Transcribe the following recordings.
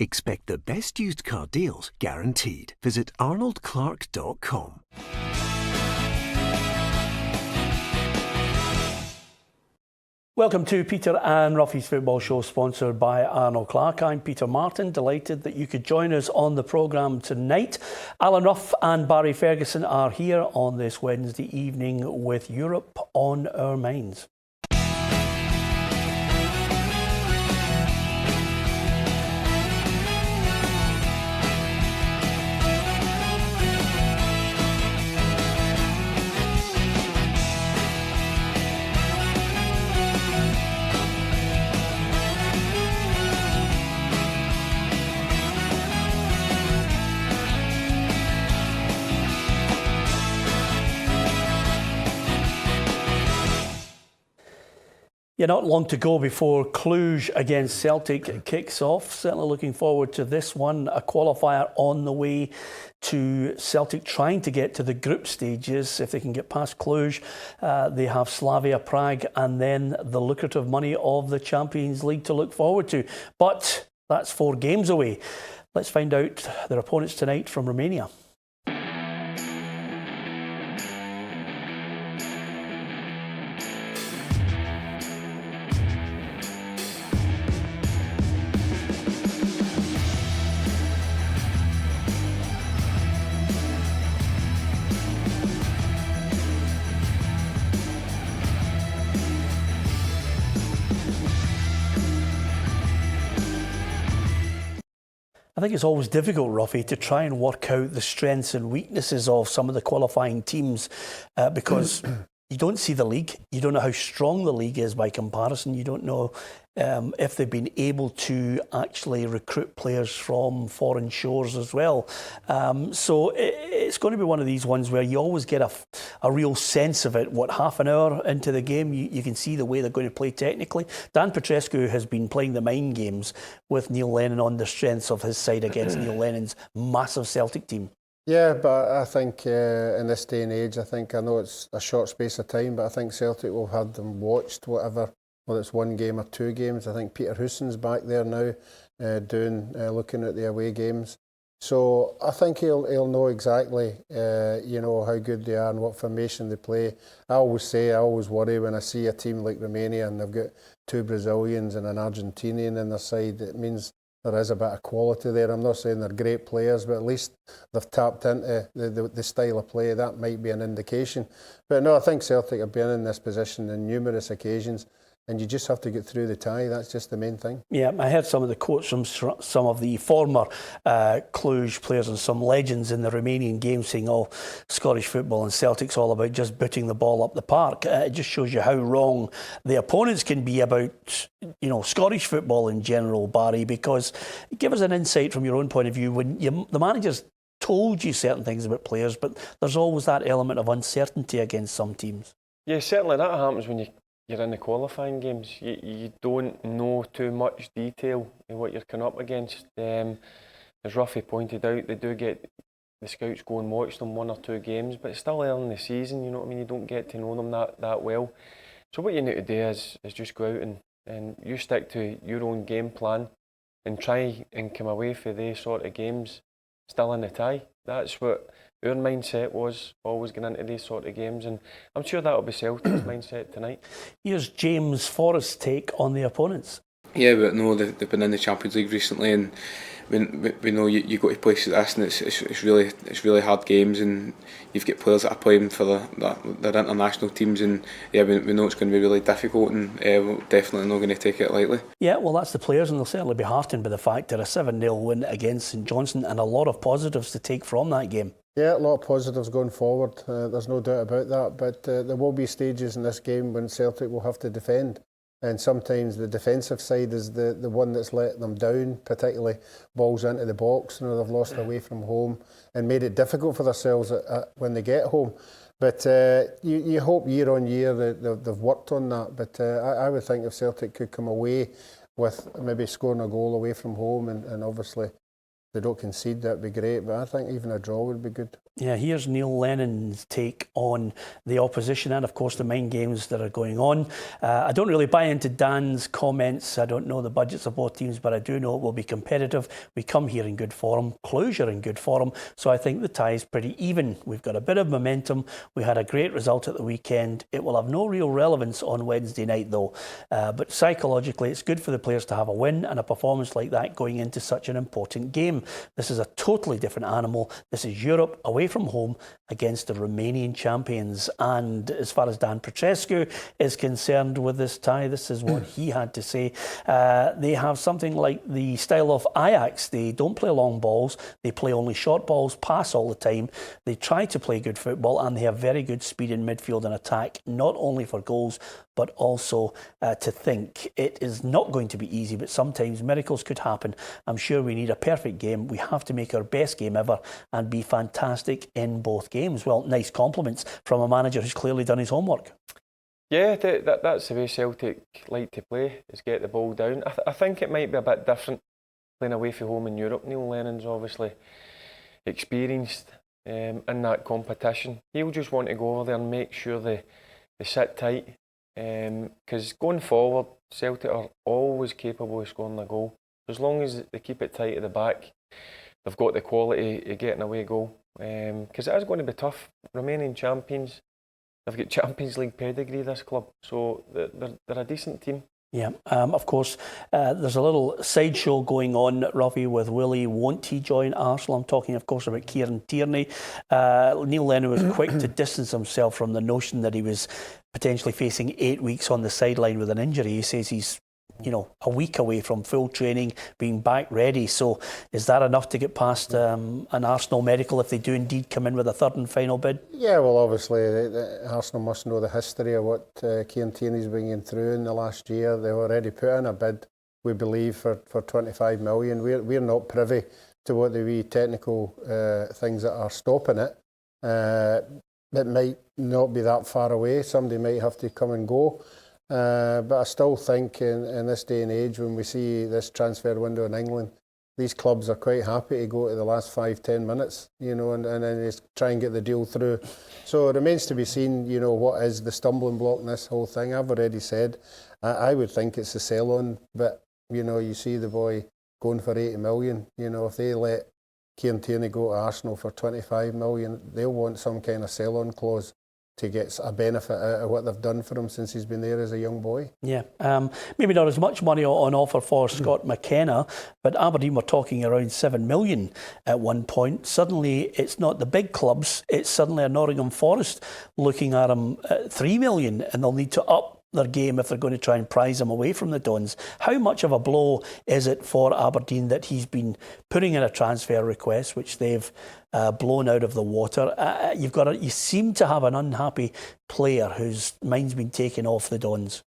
Expect the best used car deals guaranteed. Visit arnoldclark.com. Welcome to Peter and Roughie's Football Show, sponsored by Arnold Clark. I'm Peter Martin, delighted that you could join us on the programme tonight. Alan Rough and Barry Ferguson are here on this Wednesday evening with Europe on our minds. Yeah, not long to go before Cluj against Celtic kicks off. Certainly looking forward to this one. A qualifier on the way to Celtic trying to get to the group stages. If they can get past Cluj, they have Slavia Prague and then the lucrative money of the Champions League to look forward to. But that's 4 games away. Let's find out their opponents tonight from Romania. I think it's always difficult, Roughie, to try and work out the strengths and weaknesses of some of the qualifying teams because you don't see the league. You don't know how strong the league is by comparison. You don't know if they've been able to actually recruit players from foreign shores as well. So it's going to be one of these ones where you always get a real sense of it. What, half an hour into the game, you can see the way they're going to play technically. Dan Petrescu has been playing the mind games with Neil Lennon on the strengths of his side against Neil Lennon's massive Celtic team. Yeah, but I think in this day and age, I know it's a short space of time, but I think Celtic will have had them watched, whether it's 1 game or 2 games. I think Peter Huson's back there now, looking at the away games. So I think he'll know exactly, how good they are and what formation they play. I always worry when I see a team like Romania and they've got 2 Brazilians and an Argentinian in their side. It means there is a bit of quality there. I'm not saying they're great players, but at least they've tapped into the style of play. That might be an indication. But no, I think Celtic have been in this position on numerous occasions, and you just have to get through the tie. That's just the main thing. Yeah, I heard some of the quotes from some of the former Cluj players and some legends in the Romanian game saying, Scottish football and Celtic's all about just booting the ball up the park. It just shows you how wrong the opponents can be about, Scottish football in general, Barry, because give us an insight from your own point of view. When the managers told you certain things about players, but there's always that element of uncertainty against some teams. Yeah, certainly that happens when you're in the qualifying games. You don't know too much detail in what you're coming up against. As Roughie pointed out, they do get the scouts go and watch them 1 or 2 games, but it's still early in the season, you know what I mean? You don't get to know them that well. So what you need to do is just go out and you stick to your own game plan and try and come away for these sort of games still in the tie. That's what our mindset was, always going into these sort of games, and I'm sure that'll be Celtic's mindset tonight. Here's James Forrest's take on the opponents. Yeah, but no, they've been in the Champions League recently, and we know you go to places like this, and it's really hard games, and you've got players that are playing for their international teams, and yeah, we know it's going to be really difficult, and we're definitely not going to take it lightly. Yeah, well, that's the players, and they'll certainly be heartened by the fact that a 7-0 win against St Johnstone, and a lot of positives to take from that game. Yeah, a lot of positives going forward. There's no doubt about that. But there will be stages in this game when Celtic will have to defend. And sometimes the defensive side is the one that's let them down, particularly balls into the box. They've lost away from home and made it difficult for themselves when they get home. But you hope year on year that they've worked on that. But I would think if Celtic could come away with maybe scoring a goal away from home and obviously they don't concede, that'd be great. But I think even a draw would be good. Yeah, here's Neil Lennon's take on the opposition and, of course, the mind games that are going on. I don't really buy into Dan's comments. I don't know the budgets of both teams, but I do know it will be competitive. We come here in good form. Cluj are in good form, so I think the tie is pretty even. We've got a bit of momentum. We had a great result at the weekend. It will have no real relevance on Wednesday night, though. But psychologically, it's good for the players to have a win and a performance like that going into such an important game. This is a totally different animal. This is Europe away from home against the Romanian champions. And as far as Dan Petrescu is concerned with this tie, this is what he had to say. They have something like the style of Ajax. They don't play long balls. They play only short balls, pass all the time. They try to play good football, and they have very good speed in midfield and attack, not only for goals, but also to think. It is not going to be easy, but sometimes miracles could happen. I'm sure we need a perfect game. We have to make our best game ever and be fantastic in both games. Well, nice compliments from a manager who's clearly done his homework. Yeah, that's the way Celtic like to play, is get the ball down. I think it might be a bit different playing away from home in Europe. Neil Lennon's obviously experienced in that competition. He'll just want to go over there and make sure they sit tight. Because going forward, Celtic are always capable of scoring a goal. As long as they keep it tight at the back, they've got the quality of getting away goal. Because it is going to be tough. Romanian champions, they've got Champions League pedigree, this club, so they're a decent team. Yeah, of course, there's a little sideshow going on, Roughie, with Willie. Won't he join Arsenal? I'm talking, of course, about Kieran Tierney. Neil Lennon was quick to distance himself from the notion that he was potentially facing 8 weeks on the sideline with an injury. He says he's, a week away from full training, being back ready. So is that enough to get past an Arsenal medical if they do indeed come in with a third and final bid? Yeah, well, obviously, Arsenal must know the history of what Kieran Tierney's been going through in the last year. They've already put in a bid, we believe, for 25 million. We're not privy to what the wee technical things that are stopping it. It might not be that far away. Somebody might have to come and go. But I still think in this day and age, when we see this transfer window in England, these clubs are quite happy to go to the last 5-10 minutes, and then just try and get the deal through. So it remains to be seen, what is the stumbling block in this whole thing. I've already said, I would think it's the sell-on, but, you see the boy going for 80 million. If they let Kieran Tierney go to Arsenal for 25 million, they'll want some kind of sell-on clause to get a benefit out of what they've done for him since he's been there as a young boy. Yeah, maybe not as much money on offer for Scott McKenna, but Aberdeen were talking around 7 million at one point. Suddenly, it's not the big clubs, it's suddenly a Nottingham Forest looking at him at 3 million, and they'll need to up their game if they're going to try and prize him away from the Dons. How much of a blow is it for Aberdeen that he's been putting in a transfer request, which they've blown out of the water? You seem to have an unhappy player whose mind's been taken off the Dons.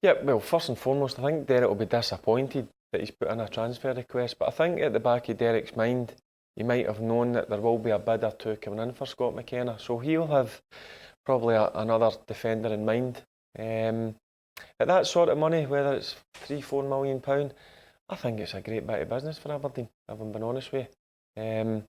Yeah, well, first and foremost, I think Derek will be disappointed that he's put in a transfer request, but I think at the back of Derek's mind, he might have known that there will be a bid or two coming in for Scott McKenna, so he'll have probably another defender in mind. At that sort of money, whether it's £3-4 million, I think it's a great bit of business for Aberdeen, if I'm being honest with you.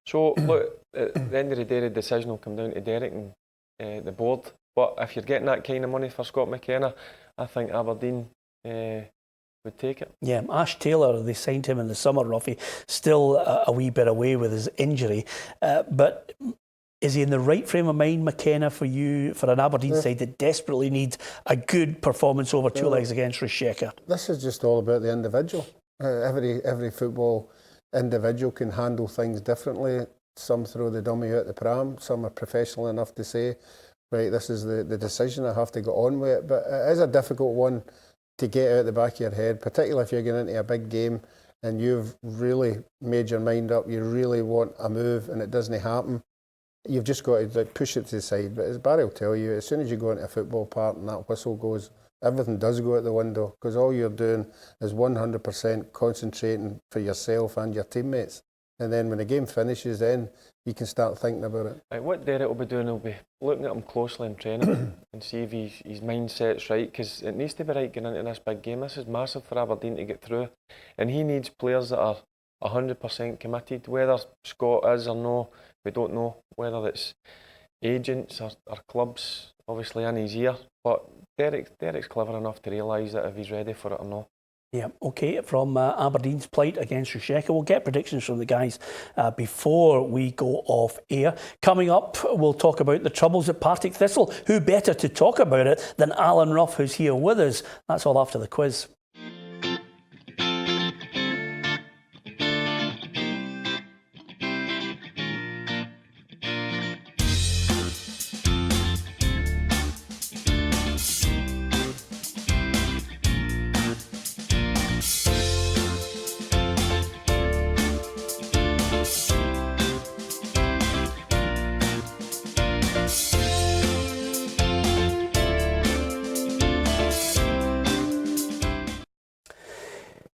So look, at the end of the day, the decision will come down to Derek and the board. But if you're getting that kind of money for Scott McKenna, I think Aberdeen would take it. Yeah, Ash Taylor, they signed him in the summer, Roughie, still a wee bit away with his injury, but is he in the right frame of mind, McKenna, for you, for an Aberdeen side that desperately needs a good performance over two legs against Rijeka? This is just all about the individual. Every football individual can handle things differently. Some throw the dummy out the pram. Some are professional enough to say, right, this is the decision, I have to go on with it. But it is a difficult one to get out the back of your head, particularly if you're getting into a big game and you've really made your mind up, you really want a move and it doesn't happen. You've just got to push it to the side. But as Barry will tell you, as soon as you go into a football part and that whistle goes, everything does go out the window, because all you're doing is 100% concentrating for yourself and your teammates. And then when the game finishes, then you can start thinking about it. Right, what Derek will be doing, he'll be looking at him closely in training and see if his mindset's right, because it needs to be right going into this big game. This is massive for Aberdeen to get through, and he needs players that are 100% committed, whether Scott is or no. We don't know whether it's agents or clubs, obviously in his ear. But Derek's clever enough to realise that if he's ready for it or not. Yeah, okay, from Aberdeen's plight against Roughie. We'll get predictions from the guys before we go off air. Coming up, we'll talk about the troubles at Partick Thistle. Who better to talk about it than Alan Rough, who's here with us? That's all after the quiz.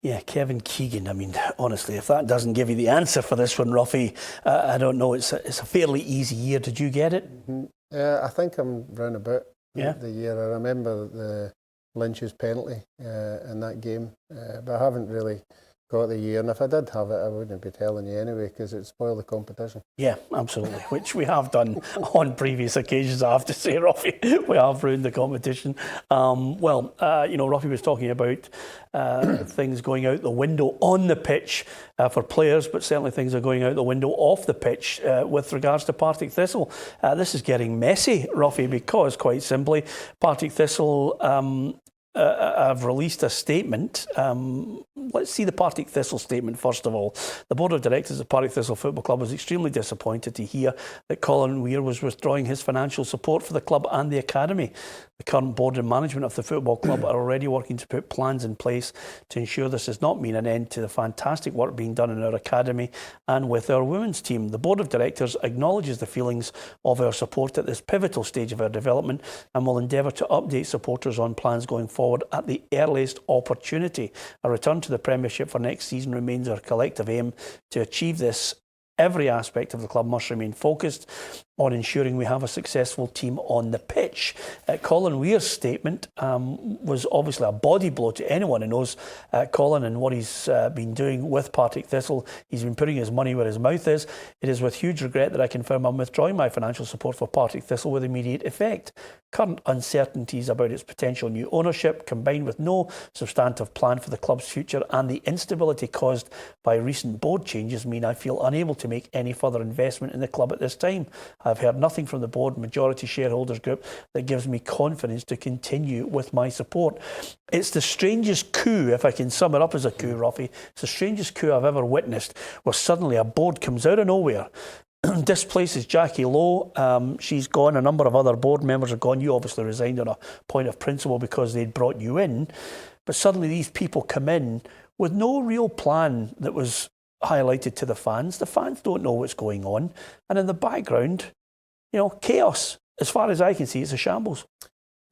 Yeah, Kevin Keegan. I mean, honestly, if that doesn't give you the answer for this one, Roughie, I don't know. It's a fairly easy year. Did you get it? I think I'm round about Yeah. the year. I remember the Lynch's penalty in that game, but I haven't really got the year. And if I did have it, I wouldn't be telling you anyway because it'd spoil the competition. Yeah, absolutely, which we have done on previous occasions, I have to say, Roughie. We have ruined the competition. Roughie was talking about things going out the window on the pitch for players, but certainly things are going out the window off the pitch with regards to Partick Thistle. This is getting messy, Roughie, because quite simply, Partick Thistle have released a statement. Let's see the Partick Thistle statement first of all. The Board of Directors of Partick Thistle Football Club was extremely disappointed to hear that Colin Weir was withdrawing his financial support for the club and the academy. The current board and management of the football club are already working to put plans in place to ensure this does not mean an end to the fantastic work being done in our academy and with our women's team. The Board of Directors acknowledges the feelings of our support at this pivotal stage of our development and will endeavour to update supporters on plans going forward at the earliest opportunity. A return to the Premiership for next season remains our collective aim. To achieve this, every aspect of the club must remain focused on ensuring we have a successful team on the pitch. Colin Weir's statement was obviously a body blow to anyone who knows Colin and what he's been doing with Partick Thistle. He's been putting his money where his mouth is. It is with huge regret that I confirm I'm withdrawing my financial support for Partick Thistle with immediate effect. Current uncertainties about its potential new ownership, combined with no substantive plan for the club's future and the instability caused by recent board changes, mean I feel unable to make any further investment in the club at this time. I've heard nothing from the board majority shareholders group that gives me confidence to continue with my support. It's the strangest coup, if I can sum it up as a coup, Roughie. It's the strangest coup I've ever witnessed, where suddenly a board comes out of nowhere, displaces Jackie Lowe. She's gone. A number of other board members are gone. You obviously resigned on a point of principle because they'd brought you in. But suddenly these people come in with no real plan that was highlighted to the fans. The fans don't know what's going on. And in the background, chaos. As far as I can see, it's a shambles.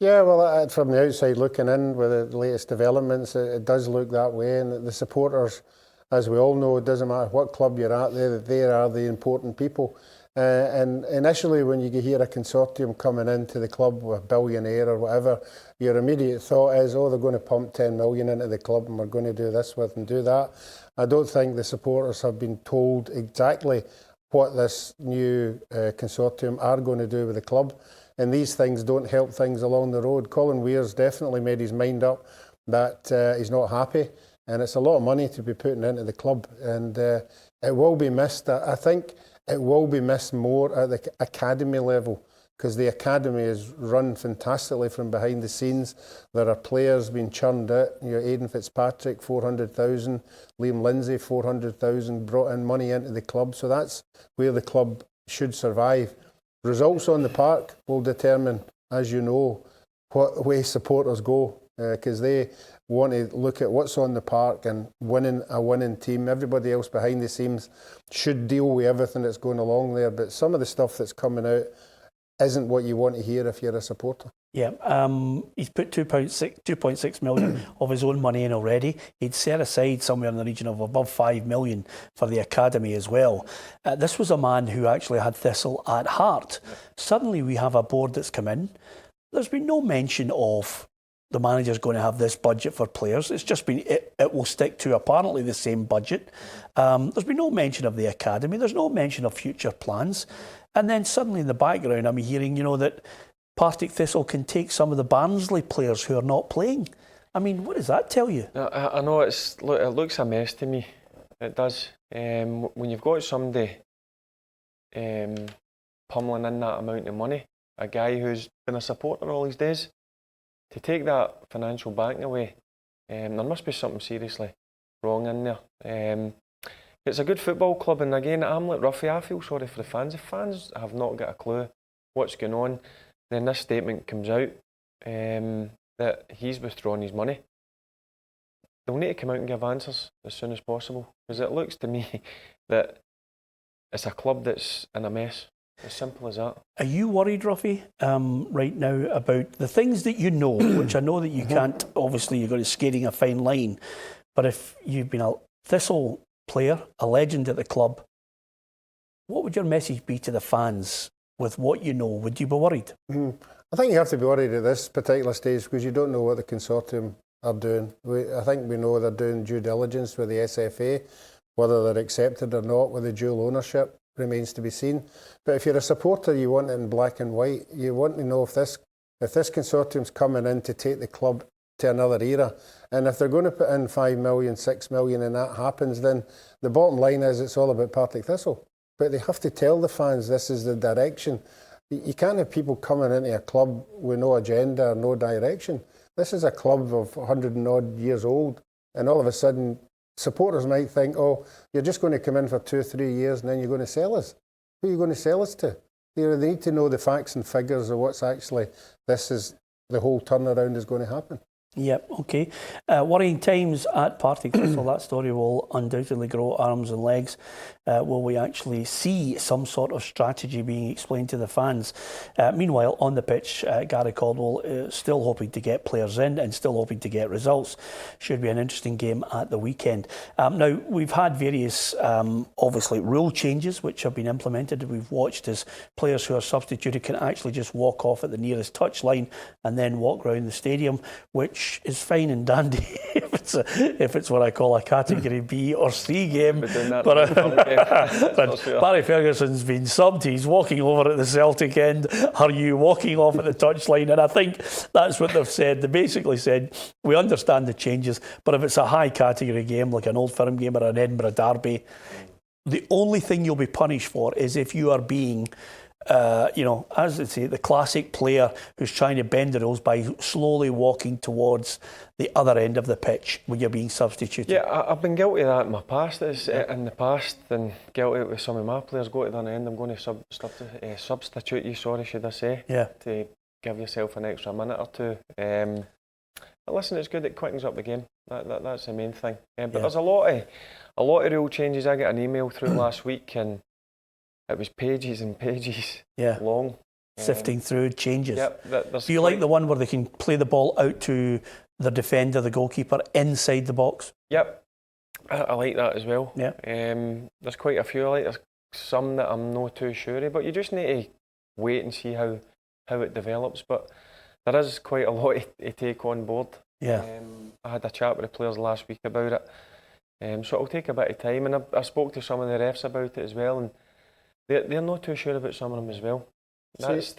Yeah, well, from the outside looking in with the latest developments, it does look that way. And the supporters, as we all know, it doesn't matter what club you're at, they are the important people. And initially, when you hear a consortium coming into the club with a billionaire or whatever, your immediate thought is, they're going to pump 10 million into the club and we're going to do this with and do that. I don't think the supporters have been told exactly what this new consortium are going to do with the club. And these things don't help things along the road. Colin Weir's definitely made his mind up that he's not happy. And it's a lot of money to be putting into the club. And it will be missed. I think it will be missed more at the academy level, because the academy is run fantastically from behind the scenes. There are players being churned out. Aidan Fitzpatrick, 400,000. Liam Lindsay, 400,000, brought in money into the club. So that's where the club should survive. Results on the park will determine, as you know, what way supporters go, because they want to look at what's on the park and winning a winning team. Everybody else behind the scenes should deal with everything that's going along there. But some of the stuff that's coming out isn't what you want to hear if you're a supporter. Yeah, he's put 2.6 million of his own money in already. He'd set aside somewhere in the region of above 5 million for the academy as well. This was a man who actually had Thistle at heart. Suddenly we have a board that's come in. There's been no mention of the manager's going to have this budget for players. It's just been, it will stick to apparently the same budget. There's been no mention of the academy. There's no mention of future plans. And then suddenly in the background, I'm hearing, that Partick Thistle can take some of the Barnsley players who are not playing. I mean, what does that tell you? I know it looks a mess to me. It does. When you've got somebody pummeling in that amount of money, a guy who's been a supporter all his days, to take that financial backing away, there must be something seriously wrong in there. It's a good football club, and again, I'm like Roughie, I feel sorry for the fans. The fans have not got a clue what's going on. Then this statement comes out that he's withdrawn his money. They'll need to come out and give answers as soon as possible, because it looks to me that it's a club that's in a mess. As simple as that. Are you worried, Roughie, right now about the things that you know, which I know that you can't, obviously you've got to skating a fine line, but if you've been a Thistle player, a legend at the club, what would your message be to the fans with what you know? Would you be worried? I think you have to be worried at this particular stage because you don't know what the consortium are doing. I think we know they're doing due diligence with the SFA, whether they're accepted or not with the dual ownership remains to be seen. But if you're a supporter, you want it in black and white. You want to know if this consortium's coming in to take the club to another era. And if they're going to put in 5 million, 6 million and that happens, then the bottom line is it's all about Partick Thistle. But they have to tell the fans this is the direction. You can't have people coming into a club with no agenda or no direction. This is a club of 100 and odd years old, and all of a sudden supporters might think, oh, you're just going to come in for 2 or 3 years and then you're going to sell us. Who are you going to sell us to? They need to know the facts and figures of what's actually, the whole turnaround is going to happen. Yep, okay. Worrying times at Partick Thistle. That story will undoubtedly grow arms and legs. Will we actually see some sort of strategy being explained to the fans? Meanwhile, on the pitch, Gary Caldwell still hoping to get players in and still hoping to get results. Should be an interesting game at the weekend. Now, we've had various, obviously, rule changes which have been implemented. We've watched as players who are substituted can actually just walk off at the nearest touchline and then walk around the stadium, which is fine and dandy if it's what I call a category B or C game. But Barry Ferguson's been subbed. He's walking over at the Celtic end. Are you walking off at the touchline? And I think that's what they've said. They basically said, we understand the changes, but if it's a high category game like an Old Firm game or an Edinburgh derby, the only thing you'll be punished for is if you are being as they say, the classic player who's trying to bend the rules by slowly walking towards the other end of the pitch when you're being substituted. Yeah, I've been guilty of that in my past. In the past, and guilty with some of my players. Go to the other end, I'm going to substitute you, should I say, to give yourself an extra minute or two. But listen, it's good, it quickens up the game. That's the main thing. But there's a lot of rule changes. I got an email through last week and it was pages and pages long. Sifting through changes. Yep, do you like the one where they can play the ball out to the defender, the goalkeeper, inside the box? Yep, I like that as well. Yeah. There's quite a few. There's some that I'm not too sure of, but you just need to wait and see how it develops. But there is quite a lot to take on board. Yeah. I had a chat with the players last week about it. So it'll take a bit of time, and I spoke to some of the refs about it as well, and they're not too sure about some of them as well. That's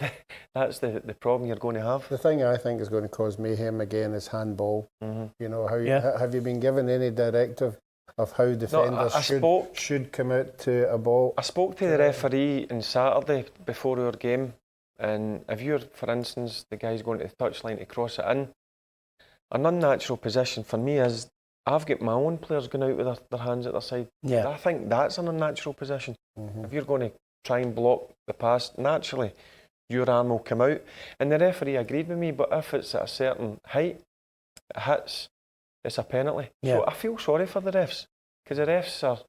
the problem you're going to have. The thing I think is going to cause mayhem again is handball. Mm-hmm. You know, have you been given any directive of how defenders should come out to a ball? I spoke to the referee on Saturday before our game, and if you're, for instance, the guy's going to the touchline to cross it in, an unnatural position for me is I've got my own players going out with their hands at their side. Yeah. I think that's an unnatural position. Mm-hmm. If you're going to try and block the pass, naturally your arm will come out. And the referee agreed with me, but if it's at a certain height, it hits, it's a penalty. Yeah. So I feel sorry for the refs, because the refs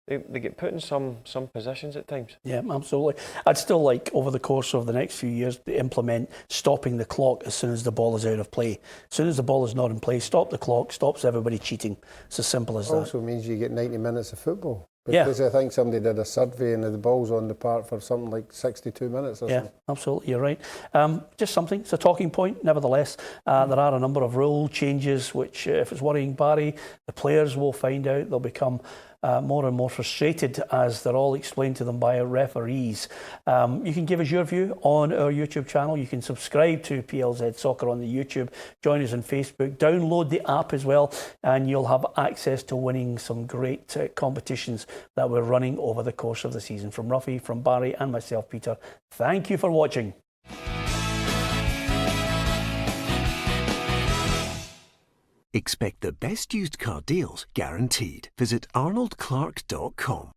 they get put in some positions at times. Yeah, absolutely. I'd still like, over the course of the next few years, to implement stopping the clock as soon as the ball is out of play. As soon as the ball is not in play, stop the clock, stops everybody cheating. It's as simple as that. Also means you get 90 minutes of football. Because I think somebody did a survey and the ball's on the park for something like 62 minutes or something. Absolutely, you're right. Just something, it's a talking point, nevertheless. There are a number of rule changes which, if it's worrying Barry, the players will find out. They'll become more and more frustrated as they're all explained to them by our referees. You can give us your view on our YouTube channel. You can subscribe to PLZ Soccer on the YouTube. Join us on Facebook. Download the app as well, and you'll have access to winning some great competitions that we're running over the course of the season. From Roughie, from Barry and myself, Peter, thank you for watching. Expect the best used car deals guaranteed. Visit arnoldclark.com.